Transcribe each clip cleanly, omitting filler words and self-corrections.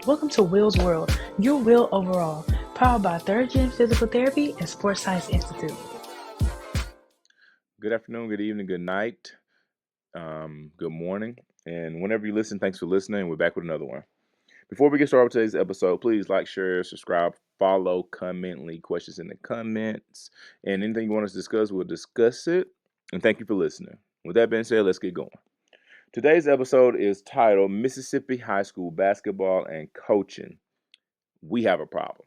Welcome to Will's World, your will overall, powered by Third Gen Physical Therapy and Sports Science Institute. Good afternoon, good evening, good night, good morning, and whenever you listen, thanks for listening. We're back with another one. Before we get started with today's episode, please like, share, subscribe, follow, comment, leave questions in the comments, and anything you want us to discuss, we'll discuss it. And thank you for listening. With that being said, let's get going. Today's episode is titled Mississippi High School Basketball and Coaching. We have a problem.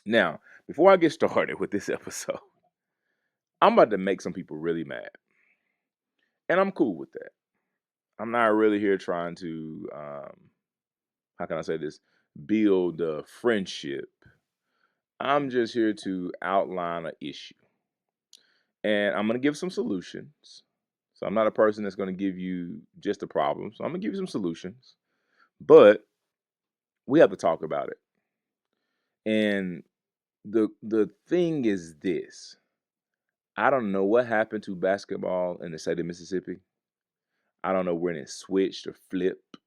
Now, before I get started with this episode, I'm about to make some people really mad, and I'm cool with that. I'm not really here trying to, how can I say this, build a friendship. I'm just here to outline an issue. And I'm going to give some solutions. So I'm not a person that's going to give you just a problem. So I'm going to give you some solutions. But we have to talk about it. And the thing is this. I don't know what happened to basketball in the state of Mississippi. I don't know when it switched or flipped.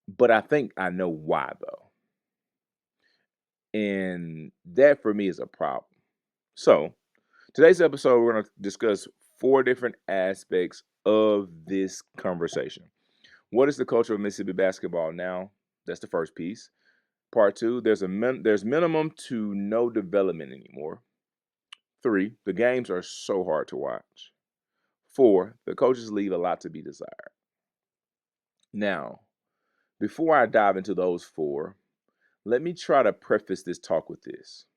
But I think I know why though. And that for me is a problem. So, today's episode, we're going to discuss 4 different aspects of this conversation. What is the culture of Mississippi basketball now? That's the first piece. Part 2, there's minimum to no development anymore. 3, the games are so hard to watch. 4, the coaches leave a lot to be desired. Now, before I dive into those 4, let me try to preface this talk with this.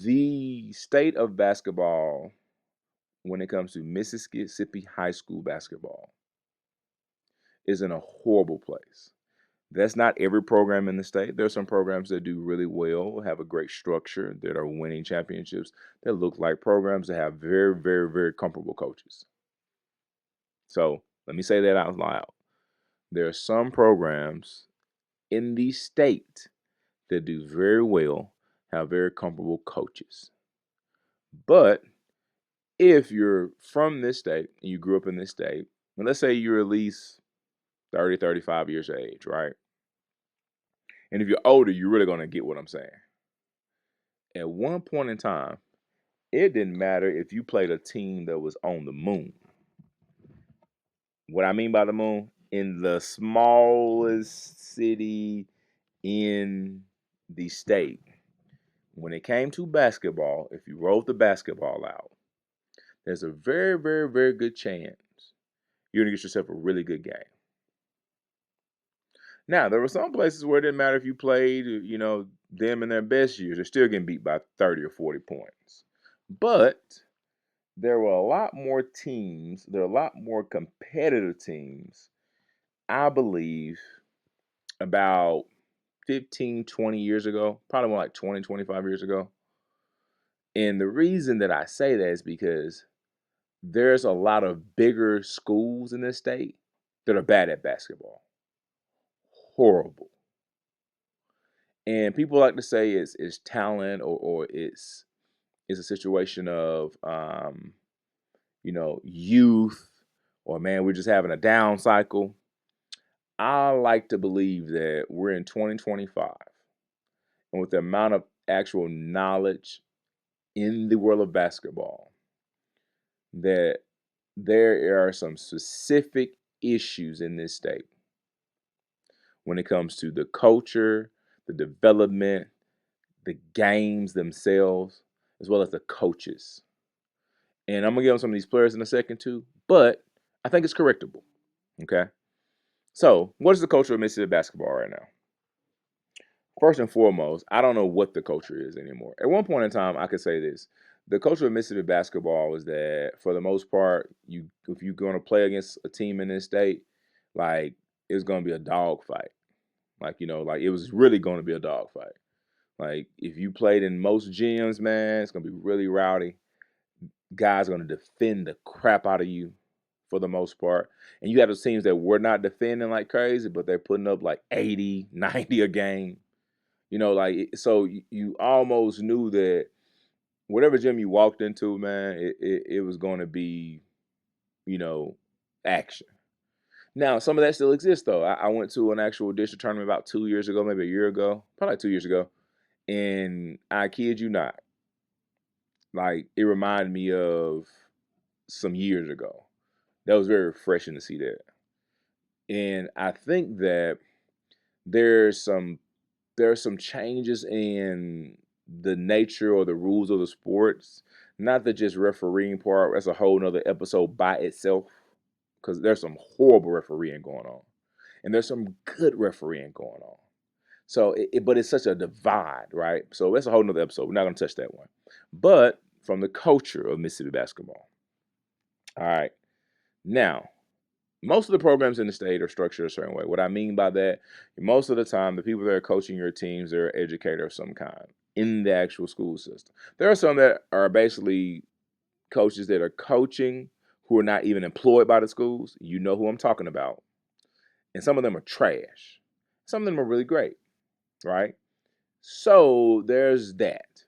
The state of basketball when it comes to Mississippi high school basketball is in a horrible place. That's not every program in the state. There are some programs that do really well, have a great structure, that are winning championships, that look like programs that have very, very, very comfortable coaches. So let me say that out loud. There are some programs in the state that do very well, have very comfortable coaches. But if you're from this state and you grew up in this state, and let's say you're at least 30, 35 years of age, right? And if you're older, you're really going to get what I'm saying. At one point in time, it didn't matter if you played a team that was on the moon. What I mean by the moon, in the smallest city in the state, when it came to basketball, if you rolled the basketball out, there's a very, very, very good chance you're going to get yourself a really good game. Now, there were some places where it didn't matter if you played, them in their best years. They're still getting beat by 30 or 40 points. But there were a lot more teams. There are a lot more competitive teams, I believe, about 15, 20 years ago. Probably more like 20, 25 years ago. And the reason that I say that is because there's a lot of bigger schools in this state that are bad at basketball. Horrible. And people like to say it's talent or it's a situation of youth, or man, we're just having a down cycle. I like to believe that we're in 2025, and with the amount of actual knowledge in the world of basketball, that there are some specific issues in this state when it comes to the culture, the development, the games themselves, as well as the coaches. And I'm gonna get on some of these players in a second too, but I think it's correctable. Okay. So, what is the culture of Mississippi basketball right now? First and foremost, I don't know what the culture is anymore. At one point in time, I could say this: the culture of Mississippi basketball is that, for the most part, if you're going to play against a team in this state, like it's going to be a dog fight. Like it was really going to be a dog fight. Like if you played in most gyms, man, it's going to be really rowdy. Guys are going to defend the crap out of you for the most part. And you have those teams that were not defending like crazy, but they're putting up like 80, 90 a game. So you almost knew that whatever gym you walked into, man, it was going to be, you know, action. Now, some of that still exists though. I went to an actual district tournament about 2 years ago, maybe a year ago, probably like 2 years ago, and I kid you not, like it reminded me of some years ago. That was very refreshing to see that. And I think that there's some there's some changes in the nature or the rules of the sports. Not that just refereeing part, that's a whole nother episode by itself. Because there's some horrible refereeing going on. And there's some good refereeing going on. So but it's such a divide, right? So that's a whole nother episode. We're not gonna touch that one. But from the culture of Mississippi basketball. All right. Now, most of the programs in the state are structured a certain way. What I mean by that, most of the time, the people that are coaching your teams are educator of some kind in the actual school system. There are some that are basically coaches that are coaching who are not even employed by the schools. You know who I'm talking about. And some of them are trash. Some of them are really great, right? So there's that.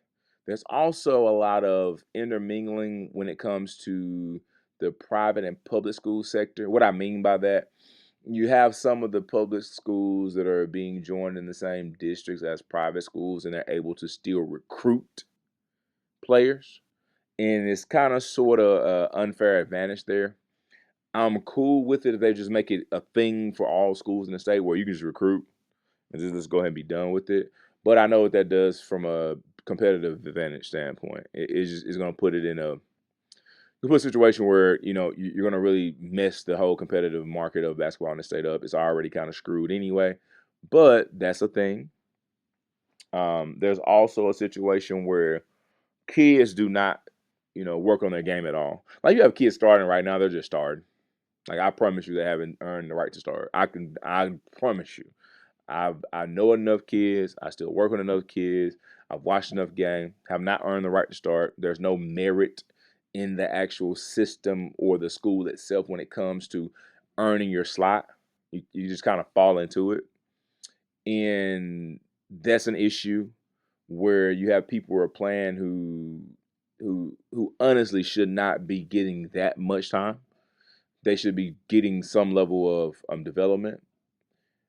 There's also a lot of intermingling when it comes to the private and public school sector. What I mean by that, you have some of the public schools that are being joined in the same districts as private schools, and they're able to still recruit players. And it's kind of sort of unfair advantage there. I'm cool with it if they just make it a thing for all schools in the state where you can just recruit and just go ahead and be done with it. But I know what that does from a competitive advantage standpoint. It's going to put it in a situation where you're going to really mess the whole competitive market of basketball in the state up. It's already kind of screwed anyway, but that's a thing. There's also a situation where kids do not, work on their game at all. Like you have kids starting right now, they're just starting. Like I promise you, they haven't earned the right to start. I promise you. I know enough kids. I still work with enough kids. I've watched enough game. Have not earned the right to start. There's no merit in the actual system or the school itself when it comes to earning your slot. You just kind of fall into it, and that's an issue where you have people who are playing who honestly should not be getting that much time. They should be getting some level of development.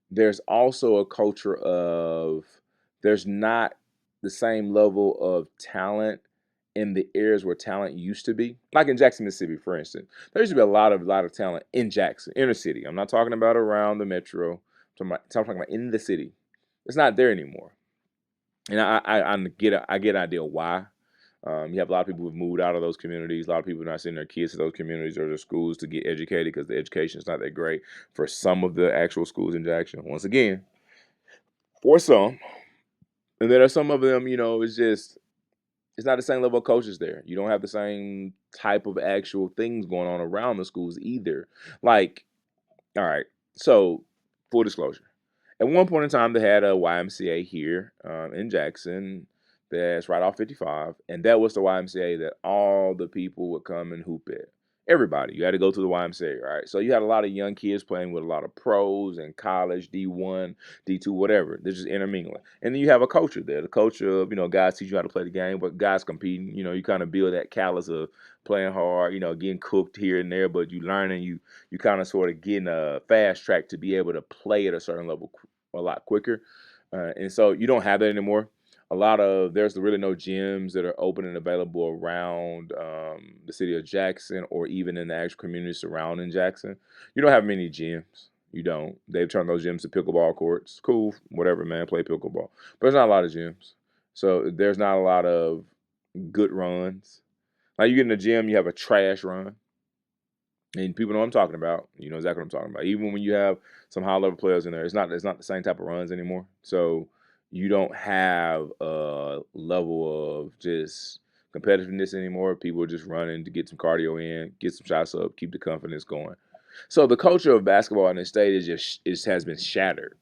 There's also a culture of there's not the same level of talent in the areas where talent used to be. Like in Jackson, Mississippi, for instance. There used to be a lot of talent in Jackson, inner city. I'm not talking about around the metro. I'm talking about in the city. It's not there anymore. And I get an idea why. You have a lot of people who've moved out of those communities. A lot of people are not sending their kids to those communities or their schools to get educated because the education is not that great for some of the actual schools in Jackson. Once again, for some, and there are some of them, it's not the same level of coaches there. You don't have the same type of actual things going on around the schools either. Like, all right, so full disclosure. At one point in time, they had a YMCA here in Jackson that's right off 55, and that was the YMCA that all the people would come and hoop at. Everybody, you had to go to the YMCA, right? So you had a lot of young kids playing with a lot of pros in college, D1, D2, whatever. They're just intermingling. And then you have a culture there. The culture of, guys teach you how to play the game, but guys competing, you kind of build that callus of playing hard, getting cooked here and there, but you learn and you kind of sort of getting a fast track to be able to play at a certain level a lot quicker. And so you don't have that anymore. There's really no gyms that are open and available around the city of Jackson or even in the actual community surrounding Jackson. You don't have many gyms. You don't. They've turned those gyms to pickleball courts. Cool, whatever, man. Play pickleball. But there's not a lot of gyms. So there's not a lot of good runs. Like you get in the gym, you have a trash run. And people know what I'm talking about. You know exactly what I'm talking about. Even when you have some high level players in there, it's not the same type of runs anymore. So you don't have a level of just competitiveness anymore. People are just running to get some cardio in, get some shots up, keep the confidence going. So the culture of basketball in the state has been shattered,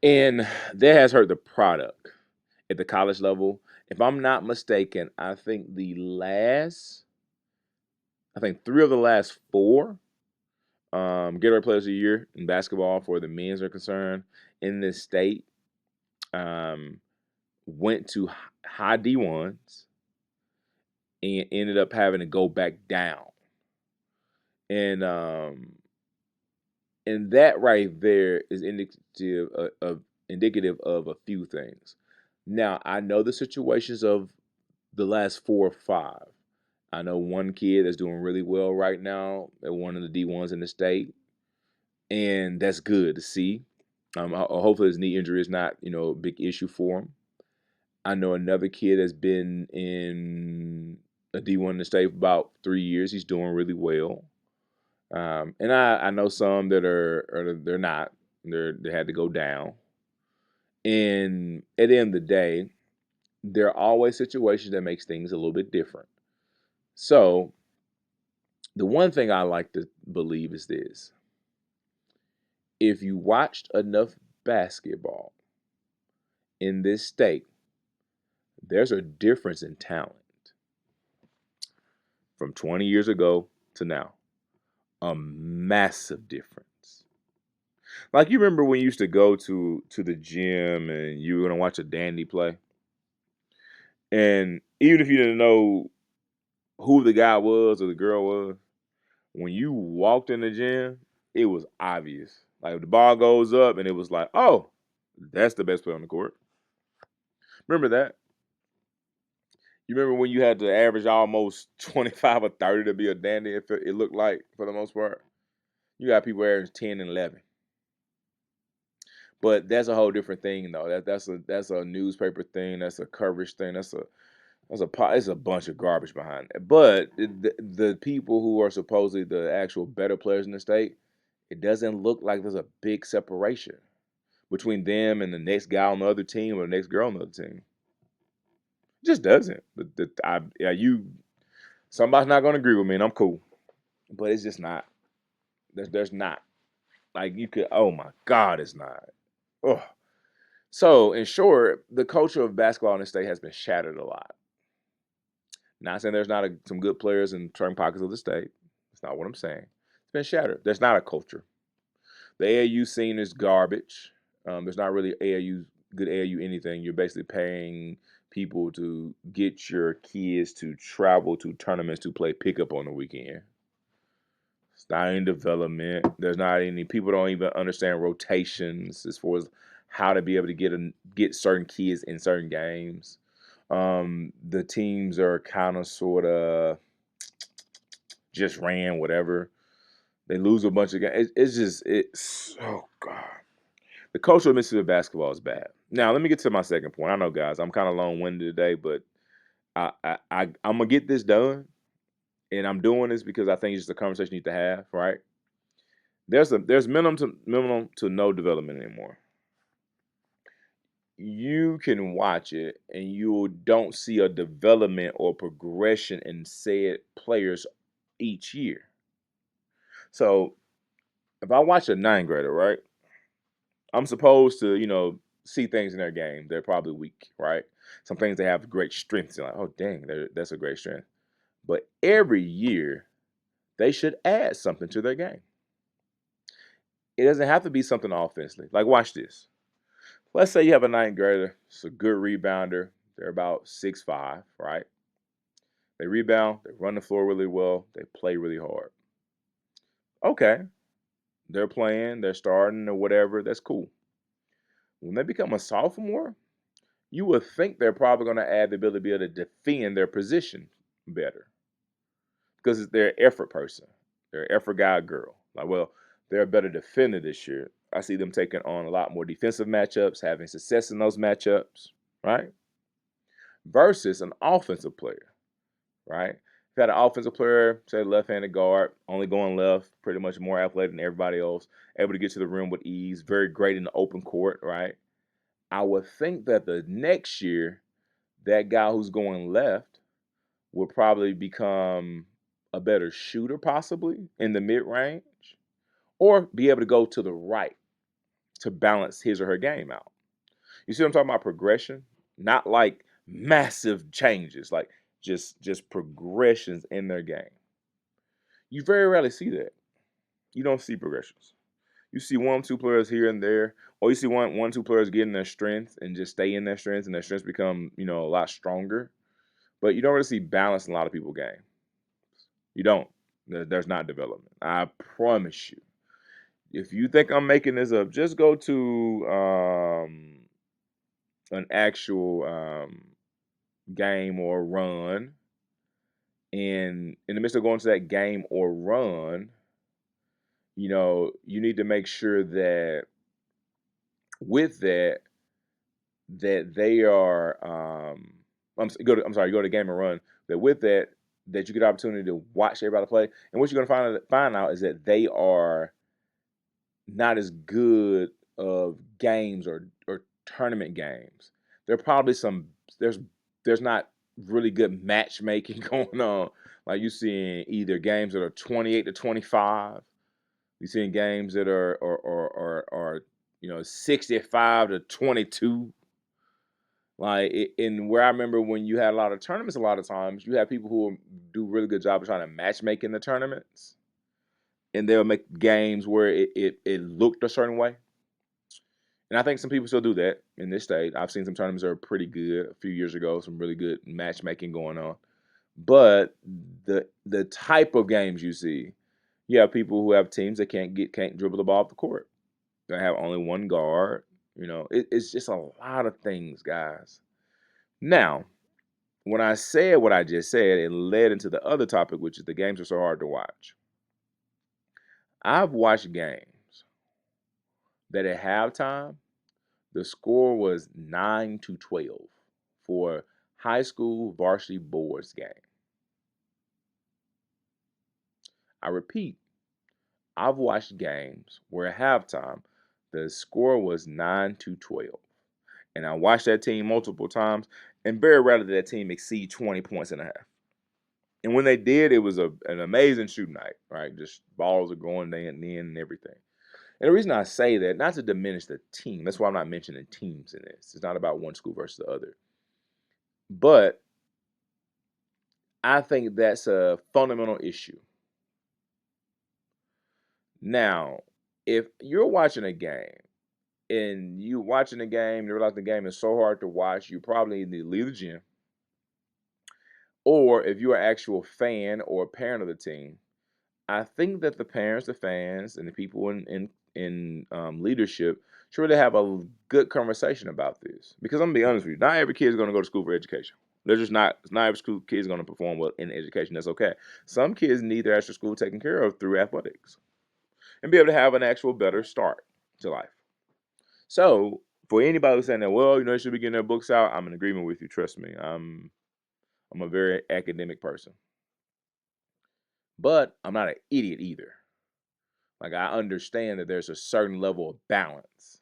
and that has hurt the product at the college level. If I'm not mistaken, I think three of the last four Gatorade Players of the Year in basketball for the men's are concerned in this state um, went to high D1s and ended up having to go back down. And And that right there is indicative of a few things. Now, I know the situations of the last 4 or 5. I know one kid that's doing really well right now at one of the D1s in the state, and that's good to see. Hopefully his knee injury is not, a big issue for him. I know another kid that's been in a D1 in the state for about 3 years. He's doing really well. And I know some that they're not. They had to go down. And at the end of the day, there are always situations that makes things a little bit different. So the one thing I like to believe is this: if you watched enough basketball in this state, there's a difference in talent from 20 years ago to now. A massive difference. Like, you remember when you used to go to the gym and you were gonna watch a dandy play, and even if you didn't know who the guy was or the girl was, when you walked in the gym, it was obvious. Like, the ball goes up, and it was like, oh, that's the best player on the court. Remember that? You remember when you had to average almost 25 or 30 to be a dandy? It looked like, for the most part, you got people averaging 10 and 11. But that's a whole different thing, though. That's a newspaper thing. That's a coverage thing. It's a bunch of garbage behind it. But the people who are supposedly the actual better players in the state, it doesn't look like there's a big separation between them and the next guy on the other team or the next girl on the other team. It just doesn't. Somebody's not gonna agree with me, and I'm cool. But it's just not. There's not. Like, you could. Oh my God, it's not. Oh. So, in short, the culture of basketball in the state has been shattered a lot. Not saying there's not some good players in certain pockets of the state. That's not what I'm saying. It's been shattered. There's not a culture. The AAU scene is garbage. There's not really good AAU anything. You're basically paying people to get your kids to travel to tournaments to play pickup on the weekend. It's not any development. There's not any. People don't even understand rotations as far as how to be able to get certain kids in certain games. The teams are kind of sort of just ran whatever. They lose a bunch of games. It's oh god. The culture of Mississippi basketball is bad. Now let me get to my second point. I know, guys, I'm kind of long-winded today, but I'm gonna get this done, and I'm doing this because I think it's just a conversation you need to have. Right? There's minimum to no development anymore. You can watch it and you don't see a development or progression in said players each year. So if I watch a ninth grader, right, I'm supposed to, see things in their game. They're probably weak, right? Some things they have great strengths in, like, oh dang, that's a great strength. But every year they should add something to their game. It doesn't have to be something offensively. Like, watch this. Let's say you have a ninth grader, it's a good rebounder. They're about 6'5", right? They rebound, they run the floor really well, they play really hard. Okay, they're playing, they're starting or whatever, that's cool. When they become a sophomore, you would think they're probably going to add the ability to be able to defend their position better because they're an effort person. They're an effort guy or girl. Like, well, they're a better defender this year. I see them taking on a lot more defensive matchups, having success in those matchups, right? Versus an offensive player, right? If you had an offensive player, say left-handed guard, only going left, pretty much more athletic than everybody else, able to get to the rim with ease, very great in the open court, right? I would think that the next year, that guy who's going left will probably become a better shooter, possibly in the mid range, or be able to go to the right to balance his or her game out. You see what I'm talking about? Progression, not like massive changes, like just progressions in their game. You very rarely see that. You don't see progressions. You see one, two players here and there, or you see one, two players getting their strength and just stay in their strengths, and their strengths become, a lot stronger. But you don't really see balance in a lot of people's game. You don't. There's not development. I promise you. If you think I'm making this up, just go to an actual game or run, and in the midst of going to that game or run, you need to make sure that with that they are I'm sorry, you go to game and run, that with that you get the opportunity to watch everybody play. And what you're gonna find out is that they are not as good of games or tournament games. There are probably some there's not really good matchmaking going on. Like you seeing either games that are 28-25. You seeing games that are 65-22. Like and where I remember when you had a lot of tournaments, a lot of times you have people who do really good job of trying to matchmake in the tournaments, and they'll make games where it looked a certain way. And I think some people still do that in this state. I've seen some tournaments that are pretty good a few years ago, some really good matchmaking going on. But the type of games you see, you have people who have teams that can't dribble the ball off the court. They have only one guard. It's just a lot of things, guys. Now, when I said what I just said, it led into the other topic, which is the games are so hard to watch. I've watched games that at halftime, the score was 9-12 for high school varsity boys game. I repeat, I've watched games where at halftime the score was 9-12. And I watched that team multiple times, and very rarely did that team exceed 20 points and a half. And when they did, it was an amazing shooting night, right? Just balls are going in and everything. And the reason I say that, not to diminish the team, that's why I'm not mentioning teams in this. It's not about one school versus the other. But I think that's a fundamental issue. Now, if you're watching a game and you watching a game, you realize the game is so hard to watch, you probably need to leave the gym. Or if you're an actual fan or a parent of the team, I think that the parents, the fans, and the people in leadership should really have a good conversation about this. Because I'm gonna be honest with you, not every kid is gonna go to school for education. They're just not every school kid is gonna perform well in education. That's okay. Some kids need their extra school taken care of through athletics and be able to have an actual better start to life. So for anybody who's saying that, well, they should be getting their books out, I'm in agreement with you. Trust me, I'm a very academic person, but I'm not an idiot either. Like I understand that there's a certain level of balance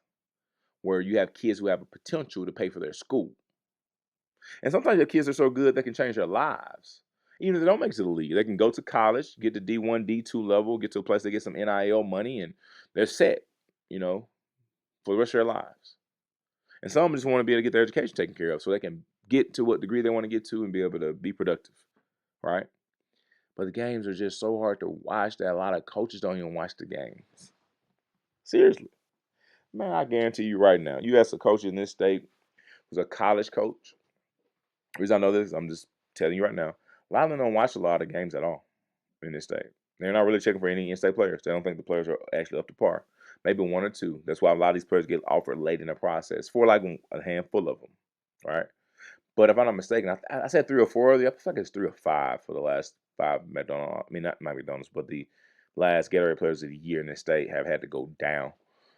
where you have kids who have a potential to pay for their school. And sometimes your kids are so good they can change their lives. Even if they don't make it to the league, they can go to college, get to D1, D2 level, get to a place they get some NIL money, and they're set, you know, for the rest of their lives. And some just want to be able to get their education taken care of so they can get to what degree they want to get to and be able to be productive, right? But the games are just so hard to watch that a lot of coaches don't even watch the games. Seriously. Man, I guarantee you right now, you ask a coach in this state who's a college coach. The reason I know this, I'm just telling you right now, a lot of them don't watch a lot of games at all in this state. They're not really checking for any in-state players. They don't think the players are actually up to par. Maybe one or two. That's why a lot of these players get offered late in the process for like a handful of them, right? But if I'm not mistaken, I said three or four of the. I think it's three or five for the last five McDonald's. I mean, not McDonald's, but the last Gatorade players of the year in the state have had to go down,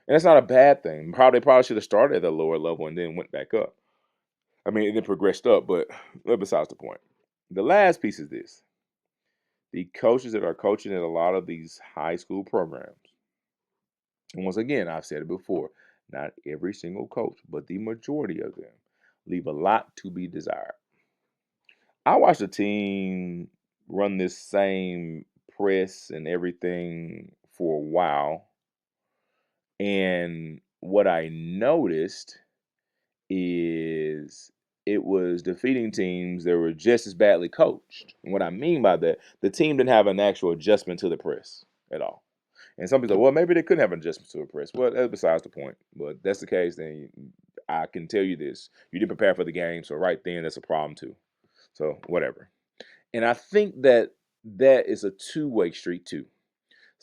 and that's not a bad thing. Probably should have started at a lower level and then went back up. I mean, it then progressed up, but besides the point. The last piece is this: the coaches that are coaching at a lot of these high school programs. And once again, I've said it before: not every single coach, but the majority of them leave a lot to be desired. I watched a team run this same press and everything for a while. And what I noticed is it was defeating teams that were just as badly coached. And what I mean by that, the team didn't have an actual adjustment to the press at all. And some people say, well, maybe they couldn't have an adjustment to the press. Well, that's besides the point. But if that's the case, then I can tell you this. You didn't prepare for the game, so right then that's a problem too. So whatever. And I think that that is a two-way street too.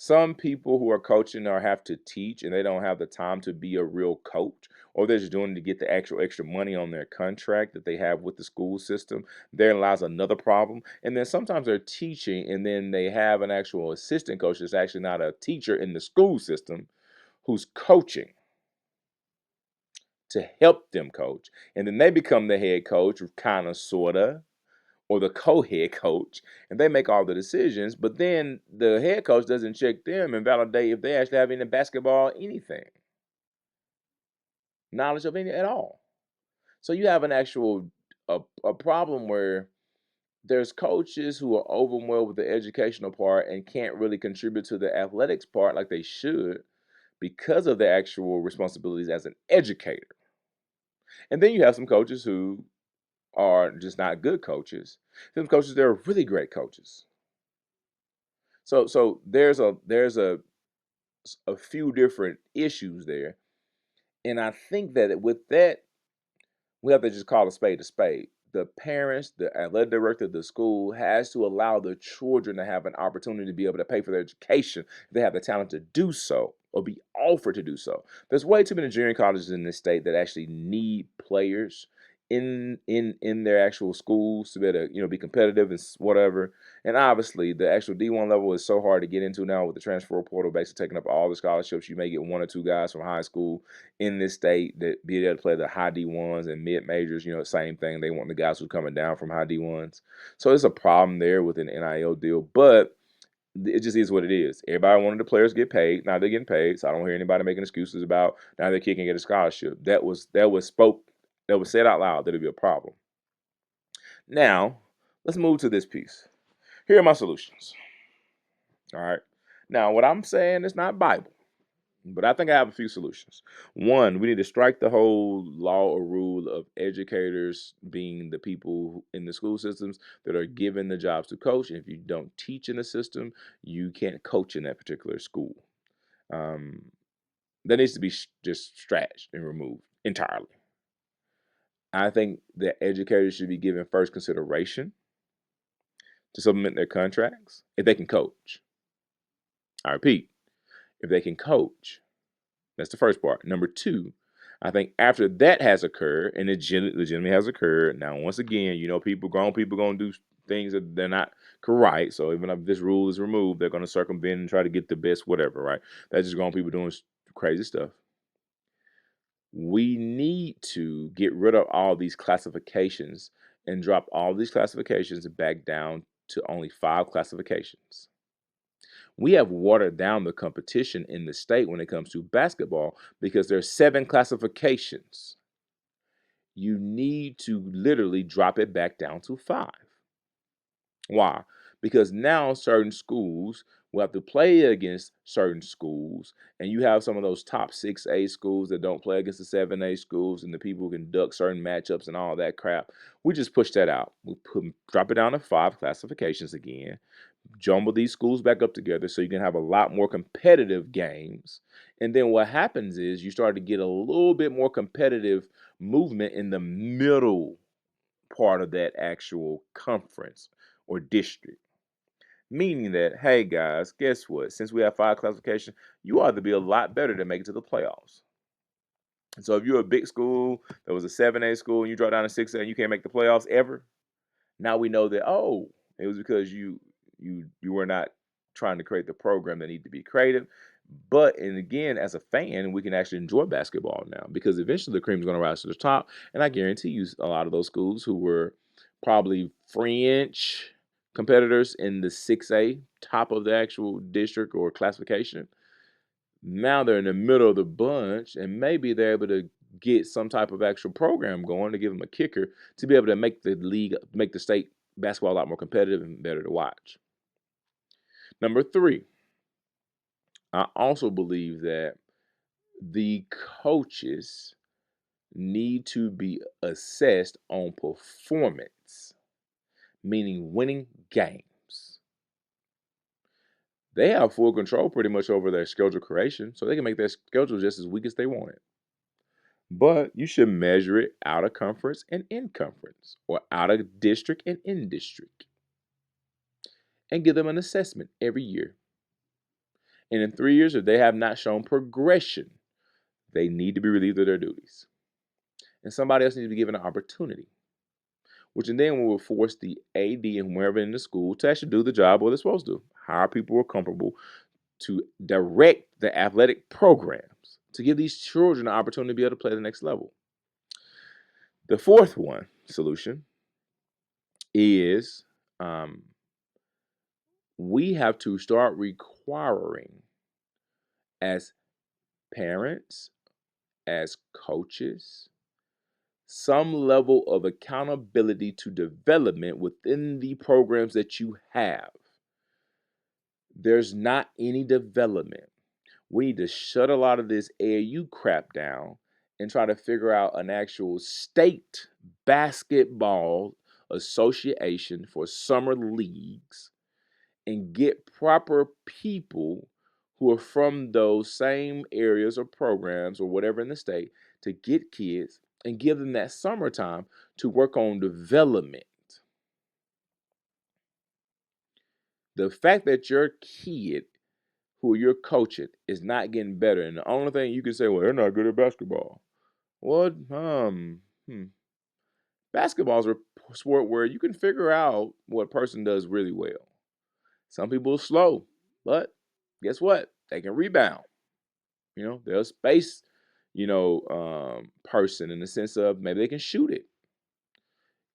Some people who are coaching or have to teach and they don't have the time to be a real coach, or they're just doing it to get the actual extra money on their contract that they have with the school system. Therein lies another problem. And then sometimes they're teaching and then they have an actual assistant coach that's actually not a teacher in the school system who's coaching to help them coach. And then they become the head coach, kind of, sort of, or the co-head coach, and they make all the decisions, but then the head coach doesn't check them and validate if they actually have any basketball anything, knowledge of any at all. So you have an actual a problem where there's coaches who are overwhelmed with the educational part and can't really contribute to the athletics part like they should because of their actual responsibilities as an educator. And then you have some coaches who are just not good coaches. Some coaches, they're really great coaches. So there's a few different issues there, and I think that with that, we have to just call a spade a spade. The parents, the athletic director of the school has to allow the children to have an opportunity to be able to pay for their education if they have the talent to do so or be offered to do so. There's way too many junior colleges in this state that actually need players in their actual schools to be able to be competitive and whatever. And obviously, the actual D1 level is so hard to get into now with the transfer portal, basically taking up all the scholarships. You may get one or two guys from high school in this state that be able to play the high D1s and mid majors. Same thing. They want the guys who's coming down from high D1s. So it's a problem there with an NIL deal, but it just is what it is. Everybody wanted the players to get paid. Now they're getting paid, so I don't hear anybody making excuses about now their kid can get a scholarship. That was said out loud that it'd be a problem. Now, let's move to this piece. Here are my solutions. All right. Now, what I'm saying is not Bible, but I think I have a few solutions. One, we need to strike the whole law or rule of educators being the people in the school systems that are given the jobs to coach. And if you don't teach in the system, you can't coach in that particular school. Um, that needs to be just scratched and removed entirely. I think that educators should be given first consideration to supplement their contracts if they can coach. I repeat, if they can coach. That's the first part. Number two, I think after that has occurred, and it legitimately has occurred. Now, once again, grown people, going to do things that they're not correct. So even if this rule is removed, they're going to circumvent and try to get the best, whatever, right? That's just grown people doing crazy stuff. We need to get rid of all these classifications and drop all these classifications back down to only 5 classifications. We have watered down the competition in the state when it comes to basketball because there's 7 classifications. You need to literally drop it back down to 5. Why? Because now certain schools will have to play against certain schools, and you have some of those top 6A schools that don't play against the 7A schools, and the people who can duck certain matchups and all that crap. We just push that out. Drop it down to 5 classifications again, jumble these schools back up together so you can have a lot more competitive games. And then what happens is you start to get a little bit more competitive movement in the middle part of that actual conference or district. Meaning that, hey guys, guess what? Since we have 5 classifications, you ought to be a lot better to make it to the playoffs. And so if you're a big school that was a 7A school and you draw down to 6A and you can't make the playoffs ever, now we know that, oh, it was because you were not trying to create the program that needed to be created. But and again, as a fan, we can actually enjoy basketball now because eventually the cream is going to rise to the top. And I guarantee you, a lot of those schools who were probably French competitors in the 6A top of the actual district or classification, now they're in the middle of the bunch, and maybe they're able to get some type of actual program going to give them a kicker to be able to make the league, make the state basketball a lot more competitive and better to watch. Number three, I also believe that the coaches need to be assessed on performance, meaning winning games. They have full control pretty much over their schedule creation, so they can make their schedule just as weak as they want it. But you should measure it out of conference and in conference, or out of district and in district, and give them an assessment every year. And in 3 years, if they have not shown progression, they need to be relieved of their duties. And somebody else needs to be given an opportunity, which then will force the AD and whoever in the school to actually do the job what they're supposed to do. Hire people who are comfortable to direct the athletic programs to give these children the opportunity to be able to play the next level. The fourth solution is we have to start requiring, as parents, as coaches, some level of accountability to development within the programs that you have. There's not any development. We need to shut a lot of this AAU crap down and try to figure out an actual state basketball association for summer leagues and get proper people who are from those same areas or programs or whatever in the state to get kids and give them that summertime to work on development. The fact that your kid who you're coaching is not getting better, and the only thing you can say, well, they're not good at basketball. Well, basketball is a sport where you can figure out what a person does really well. Some people are slow, but guess what? They can rebound. They're a space, person in the sense of maybe they can shoot it.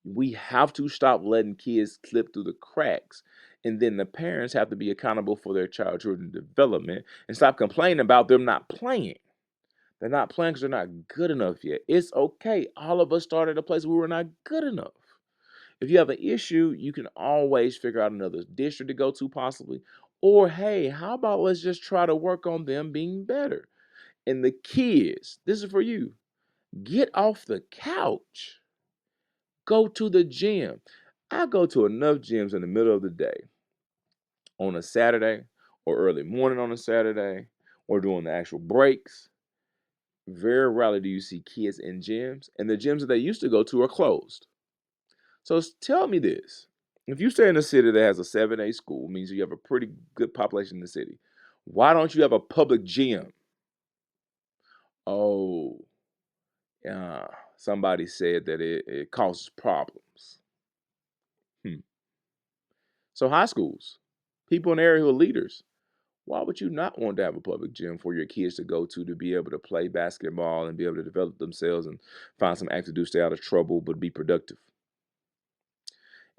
We have to stop letting kids slip through the cracks. And then the parents have to be accountable for their children's development and stop complaining about them not playing. They're not playing because they're not good enough yet. It's okay. All of us started at a place where we were not good enough. If you have an issue, you can always figure out another district to go to, possibly. Or, hey, how about let's just try to work on them being better? And the kids, this is for you. Get off the couch. Go to the gym. I go to enough gyms in the middle of the day on a Saturday or early morning on a Saturday or during the actual breaks. Very rarely do you see kids in gyms, and the gyms that they used to go to are closed. So tell me this. If you stay in a city that has a 7A school, means you have a pretty good population in the city, why don't you have a public gym? Oh, uh, somebody said that it causes problems. Hmm. So high schools, people in the area who are leaders, why would you not want to have a public gym for your kids to go to be able to play basketball and be able to develop themselves and find some active to do, stay out of trouble, but be productive?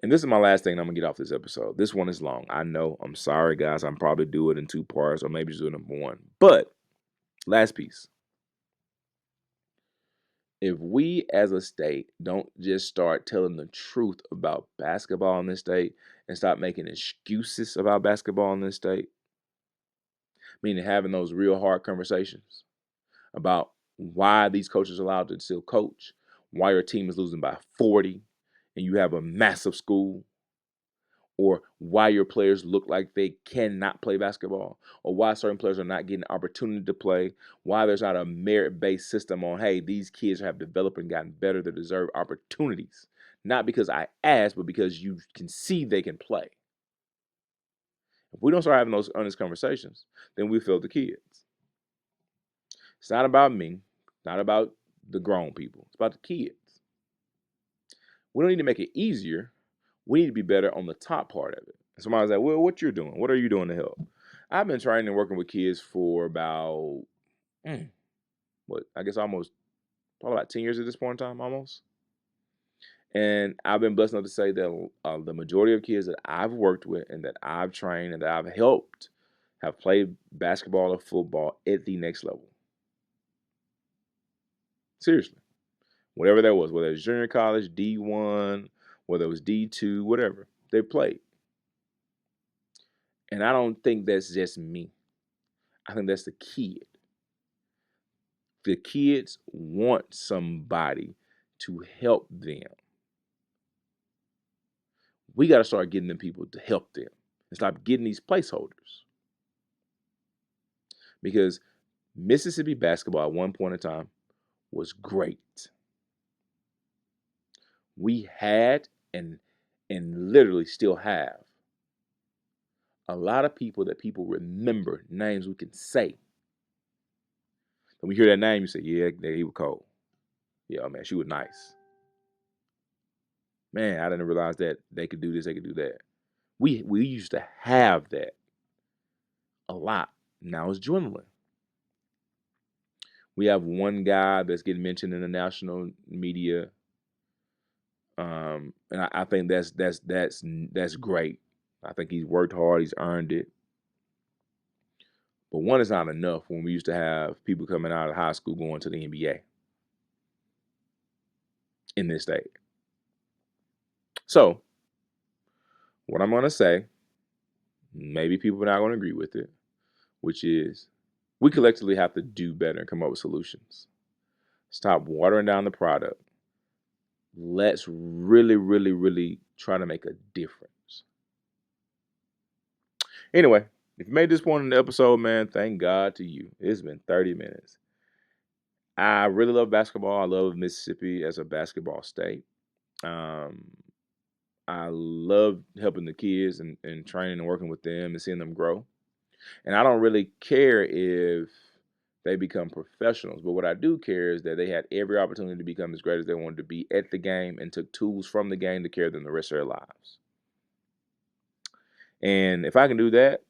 And this is my last thing, and I'm gonna get off this episode. This one is long. I know. I'm sorry, guys. I'm probably do it in 2 parts, or maybe just do it in one. But last piece. If we as a state don't just start telling the truth about basketball in this state and stop making excuses about basketball in this state, meaning having those real hard conversations about why these coaches are allowed to still coach, why your team is losing by 40 and you have a massive school, or why your players look like they cannot play basketball, or why certain players are not getting opportunity to play, why there's not a merit-based system on, hey, these kids have developed and gotten better, they deserve opportunities. Not because I asked, but because you can see they can play. If we don't start having those honest conversations, then we fail the kids. It's not about me, not about the grown people. It's about the kids. We don't need to make it easier. We need to be better on the top part of it. And somebody's like, well, what you're doing? What are you doing to help? I've been training and working with kids for about, I guess almost, probably about 10 years at this point in time, almost. And I've been blessed enough to say that the majority of kids that I've worked with and that I've trained and that I've helped have played basketball or football at the next level. Seriously. Whatever that was, whether it was junior college, D1, whether it was D2, whatever, they played. And I don't think that's just me. I think that's the kid. The kids want somebody to help them. We got to start getting them people to help them and stop getting these placeholders. Because Mississippi basketball at one point in time was great. We had and literally still have A lot of people that people remember, names we can say. When we hear that name, you say, yeah, he was cold. Yeah, man, she was nice. Man, I didn't realize that they could do this, they could do that. We used to have that a lot. Now it's dwindling. We have one guy that's getting mentioned in the national media, and I think that's great. I think he's worked hard, he's earned it. But one is not enough when we used to have people coming out of high school going to the NBA in this state. So, what I'm going to say, maybe people are not going to agree with it, which is we collectively have to do better and come up with solutions. Stop watering down the product. Let's really, really, really try to make a difference. Anyway, if you made this point in the episode, man, thank God to you. It's been 30 minutes. I really love basketball. I love Mississippi as a basketball state. Um, I love helping the kids and training and working with them and seeing them grow. And I don't really care if they become professionals, but what I do care is that they had every opportunity to become as great as they wanted to be at the game and took tools from the game to carry them the rest of their lives. And if I can do that,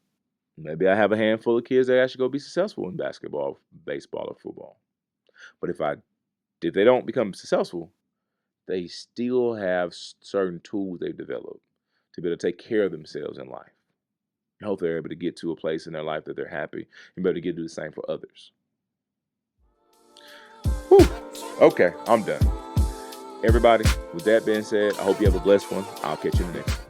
maybe I have a handful of kids that actually go be successful in basketball, baseball, or football. But if they don't become successful, they still have certain tools they've developed to be able to take care of themselves in life. I hope they're able to get to a place in their life that they're happy and be able to do the same for others. Whew. Okay, I'm done. Everybody, with that being said, I hope you have a blessed one. I'll catch you in the next one.